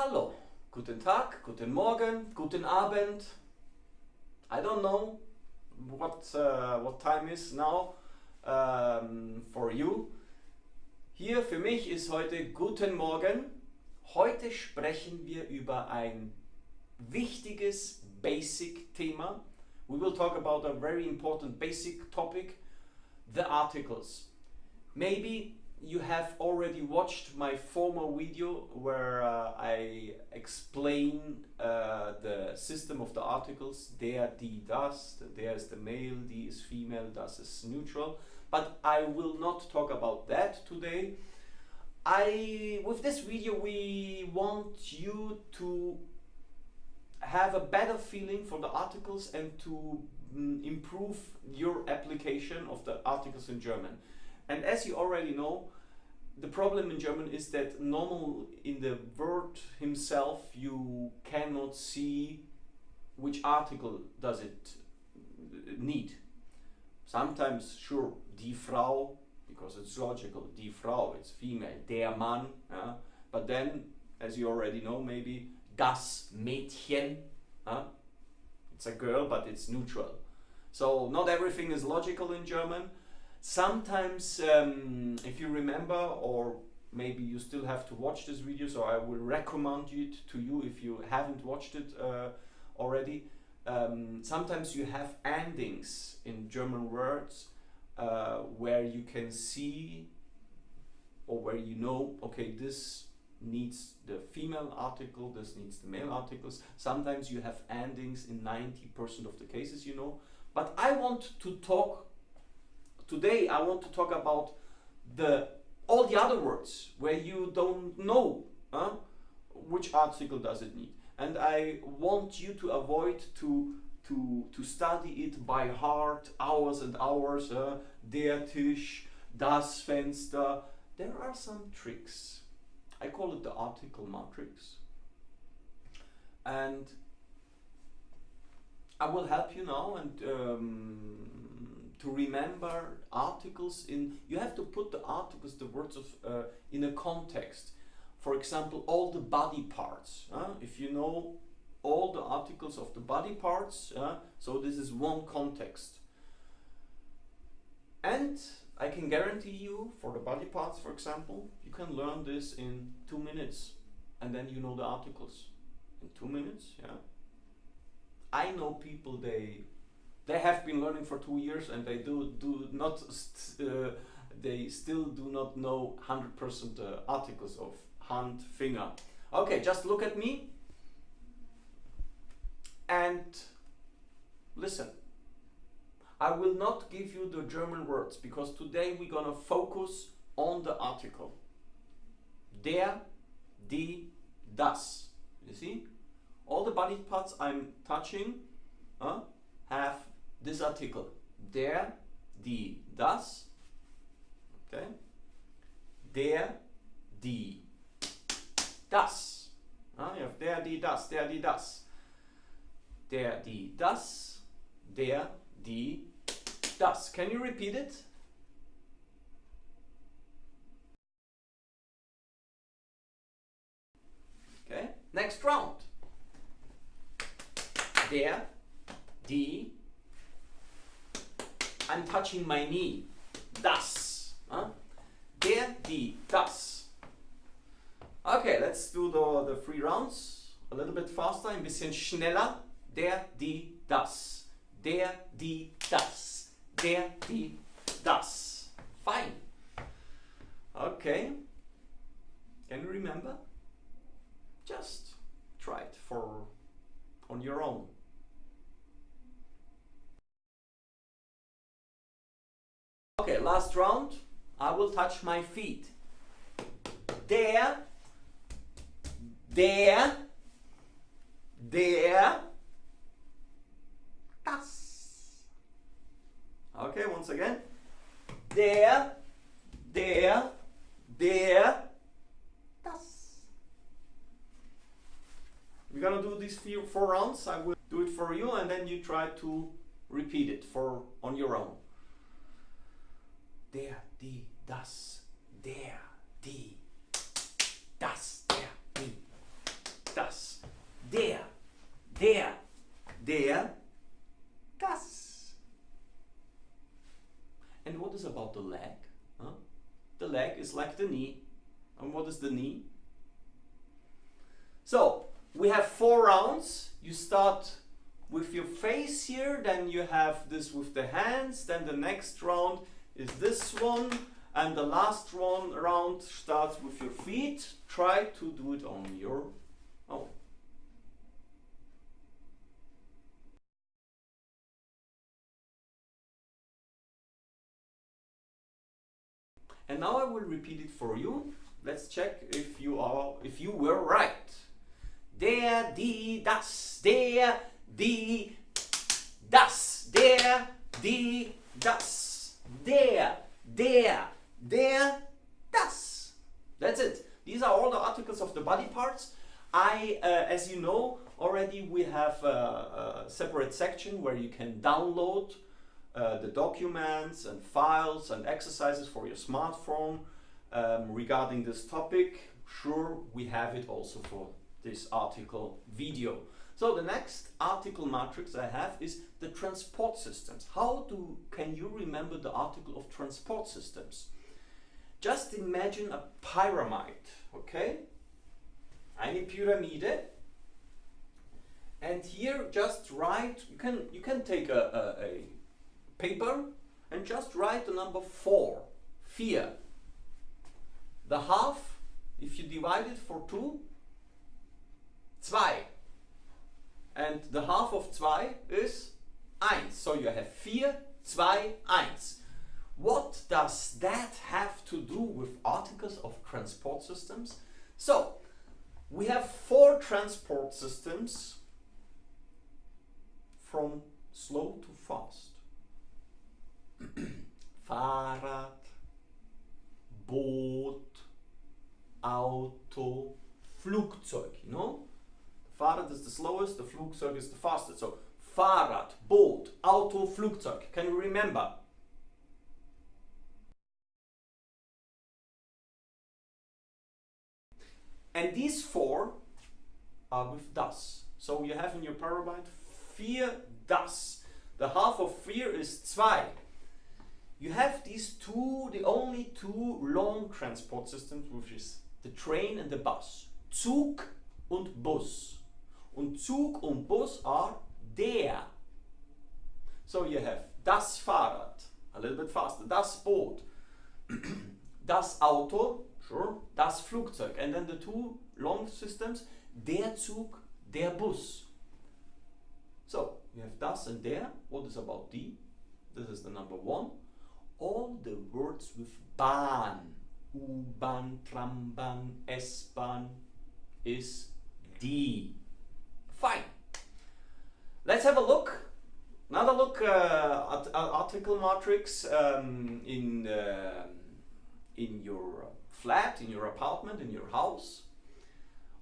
Hallo, guten Tag, guten Morgen, guten Abend. I don't know what time is now for you. Hier für mich ist heute Guten Morgen. Heute sprechen wir über ein wichtiges Basic-Thema. We will talk about a very important basic topic, the articles. Maybe you have already watched my former video where I explain the system of the articles. Der, die, das. Der is the male, die is female, das is neutral. But I will not talk about that today. With this video we want you to have a better feeling for the articles and to improve your application of the articles in German. And as you already know, the problem in German is that normal in the word himself you cannot see which article does it need. Sometimes, sure, die Frau, because it's logical, die Frau, it's female, der Mann, but then, as you already know, maybe das Mädchen, it's a girl, but it's neutral. So not everything is logical in German. Sometimes, if you remember, or maybe you still have to watch this video, so I will recommend it to you if you haven't watched it already. Sometimes you have endings in German words where you can see, or where you know, okay, this needs the female article, this needs the male articles. Sometimes you have endings in 90% of the cases, you know. But I want to talk today, I want to talk about all the other words where you don't know which article does it need. And I want you to avoid to study it by heart, hours and hours. Der Tisch, das Fenster. There are some tricks. I call it the Article Matrix. And I will help you now and to remember articles you have to put the articles, the words in a context. For example, all the body parts. If you know all the articles of the body parts, so this is one context. And I can guarantee you, for the body parts, for example, you can learn this in 2 minutes, and then you know the articles. In 2 minutes, I know people, they have been learning for 2 years and they they still do not know 100% articles of Hand, Finger. Okay, just look at me and listen. I will not give you the German words because today we're gonna focus on the article. Der, die, das. You see? All the body parts I'm touching have this article. Der, die, das. Okay? Der, die, das. You have der, die, das, der, die, das. Der, die, das. Der, die, das. Can you repeat it? Okay, next round. Der, die, I'm touching my knee. Das. Der, die, das. Okay, let's do the 3 rounds. A little bit faster, ein bisschen schneller. Der, die, das. Der, die, das. Der, die, das. Fine. Okay. Can you remember? Just try it on your own. Okay, last round. I will touch my feet. Der, das. Okay, once again. Der, das. We're gonna do these 4 rounds. I will do it for you and then you try to repeat it on your own. Der, die, das. Der, die, das, der, die, And what is about the leg? Huh? The leg is like the knee. And what is the knee? So we have 4 rounds. You start with your face here, then you have this with the hands, then the next round is this one, and the last round starts with your feet. Try to do it on your own. And now I will repeat it for you. Let's check if you were right. Der, die, das, der, die, das, der, die, das, der, das. That's it. These are all the articles of the body parts. As you know already, we have a separate section where you can download the documents and files and exercises for your smartphone regarding this topic. Sure, we have it also for this article video. So the next article matrix I have is the transport systems. Can you remember the article of transport systems? Just imagine a pyramid, okay? Eine Pyramide. And here just write, you can take a paper and just write the number 4. The half, if you divide it for 2, 2. And the half of 2 is 1. So you have 4, 2, 1. What does that have to do with articles of transport systems? So we have 4 transport systems from slow to fast. Fahrrad, Boot, Auto, Flugzeug, you know? Fahrrad is the slowest, the Flugzeug is the fastest. So Fahrrad, Boot, Auto, Flugzeug. Can you remember? And these 4 are with das. So you have in your pyramid 4 das. The half of 4 is 2. You have these 2, the only 2 long transport systems, which is the train and the bus. Zug und Bus. Und Zug und Bus are der. So you have das Fahrrad, a little bit faster, das Boot, das Auto, sure, das Flugzeug, and then the 2 long systems, der Zug, der Bus. So you have das and der. What is about die? This is the number 1. All the words with Bahn, U-Bahn, Trambahn, S-Bahn is die. Fine. Let's have a look. Another look at article matrix in your flat, in your apartment, in your house.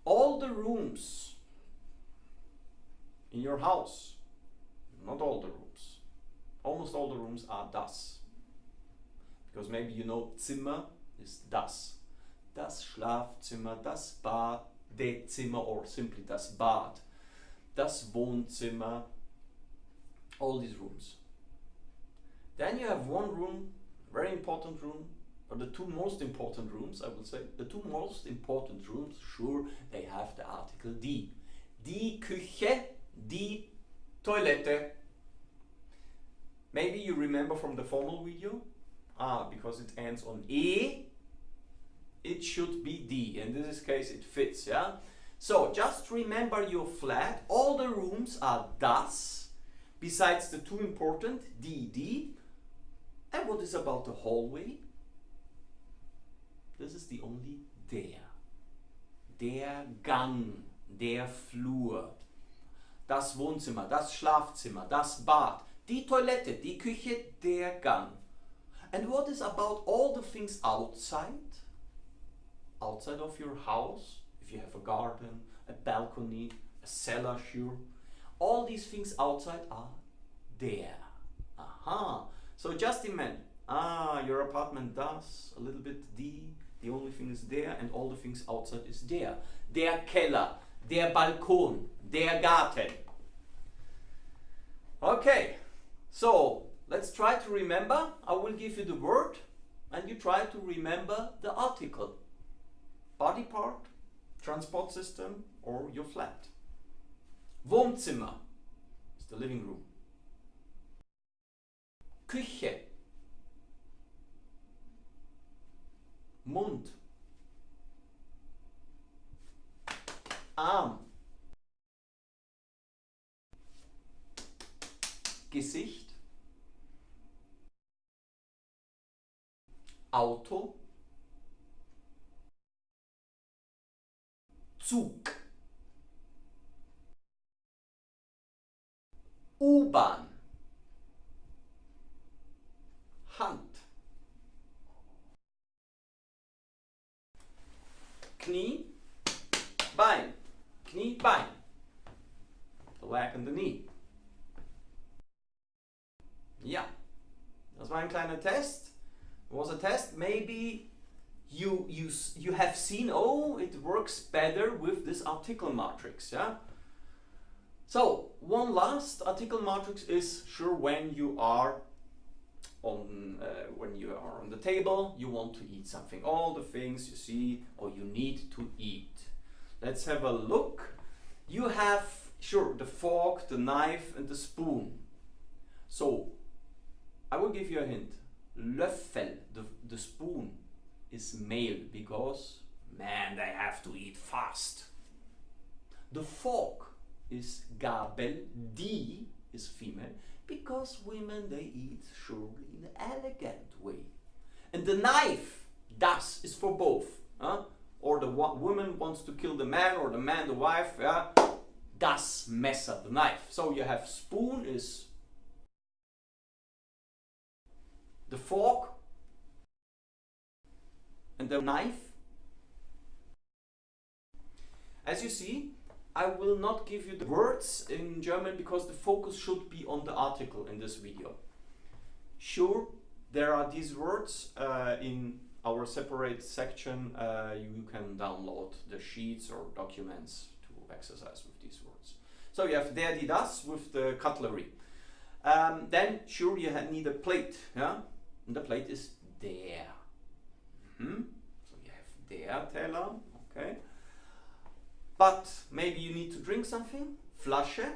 All the rooms in your house, not all the rooms, almost all the rooms are das. Because maybe you know Zimmer is das. Das Schlafzimmer, das Badezimmer, or simply das Bad. Das Wohnzimmer, all these rooms. Then you have one room, very important room, or the 2 most important rooms, I would say. The 2 most important rooms, sure, they have the article die. Die Küche, die Toilette. Maybe you remember from the formal video, because it ends on E, it should be die. In this case, it fits, yeah? So just remember your flat. All the rooms are das, besides the 2 important, die. And what is about the hallway? This is the only der. Der Gang, der Flur, das Wohnzimmer, das Schlafzimmer, das Bad, die Toilette, die Küche, der Gang. And what is about all the things outside? Outside of your house, if you have a garden, a balcony, a cellar, sure. All these things outside are der. Aha. So just imagine, your apartment does, a little bit die, the only thing is der, and all the things outside is der. Der Keller, der Balkon, der Garten. Okay, so let's try to remember. I will give you the word and you try to remember the article. Body part, transport system, or your flat. Wohnzimmer is the living room. Küche. Mund. Arm. Gesicht. Auto. Zug. U-Bahn. Hand. Knie, Bein. Knie, Bein. The leg and the knee. Ja, das war ein kleiner Test. It was a test. Maybe you have seen, oh, it works better with this article matrix, yeah? So, one last article matrix is sure when you are on the table, you want to eat something. All the things you see or you need to eat. Let's have a look. You have, sure, the fork, the knife and the spoon. So, I will give you a hint. Löffel, the spoon, is male because, man, they have to eat fast. The fork is Gabel, die is female, because women, they eat surely in an elegant way. And the knife, das, is for both. Or the woman wants to kill the man, or the man the wife, yeah? Das Messer, the knife. So you have spoon is the fork, and the knife. As you see, I will not give you the words in German because the focus should be on the article in this video. Sure, there are these words in our separate section. You can download the sheets or documents to exercise with these words. So you have der, die, das with the cutlery. Then sure you need a plate, yeah? And the plate is der. So you have der Teller, okay. But maybe you need to drink something. Flasche,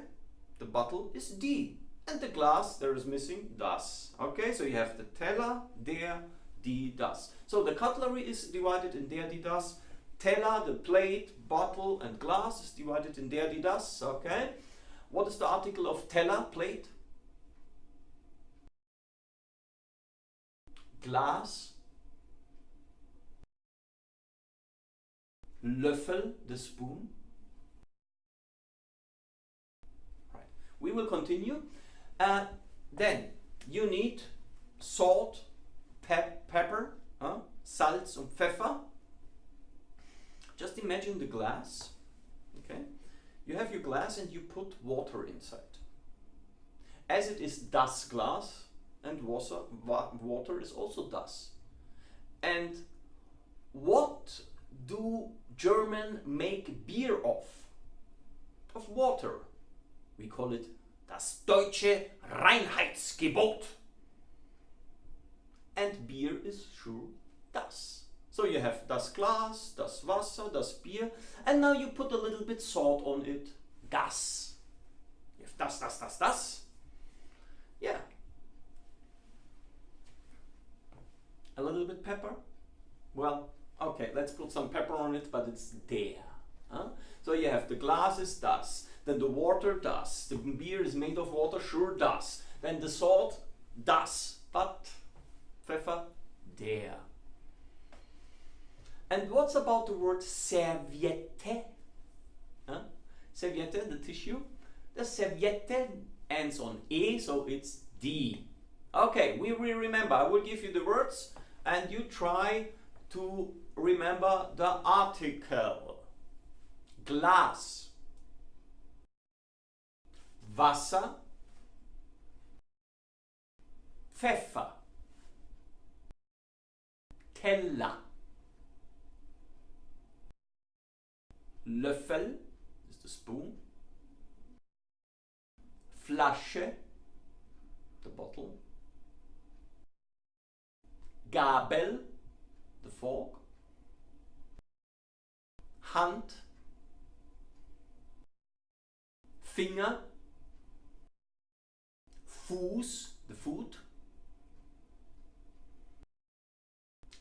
the bottle, is die. And the glass, there is missing das. Okay, so you have the Teller, der, die, das. So the cutlery is divided in der, die, das. Teller, the plate, bottle and glass is divided in der, die, das. Okay. What is the article of Teller, plate? Glass. Löffel, the spoon. Right. We will continue. Then you need salt, pepper, Salz und Pfeffer. Just imagine the glass. Okay. You have your glass and you put water inside. As it is das glass and water is also das. And what do German make beer of? Of water. We call it das deutsche Reinheitsgebot. And beer is sure das. So you have das Glas, das Wasser, das Bier, and now you put a little bit salt on it. Das. You have das. Yeah. A little bit pepper? Well, okay, let's put some pepper on it, but it's der. So you have the glass is das, then the water das, the beer is made of water, sure das, then the salt das, but Pfeffer der. And what's about the word Serviette? Serviette, the tissue. The Serviette ends on E, so it's die. Okay, we will remember. I will give you the words and you try to remember the article. Glas, Wasser, Pfeffer, Teller, Löffel is the spoon, Flasche, the bottle, Gabel, the fork. Hand, Finger, Fuß, the foot.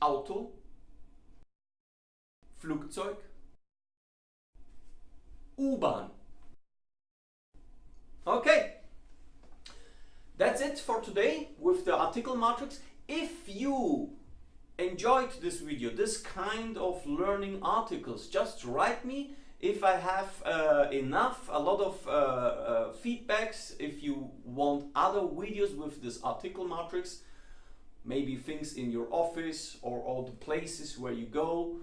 Auto, Flugzeug, U-Bahn. Okay, that's it for today with the article matrix. If you enjoyed this video, this kind of learning articles, just write me if I have a lot of feedbacks. If you want other videos with this article matrix, maybe things in your office or all the places where you go,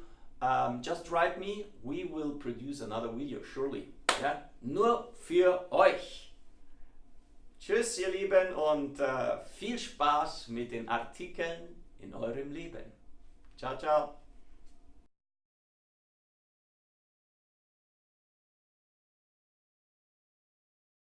just write me. We will produce another video, surely. Ja? Nur für euch. Tschüss, ihr Lieben, und viel Spaß mit den Artikeln in eurem Leben. Ciao, ciao.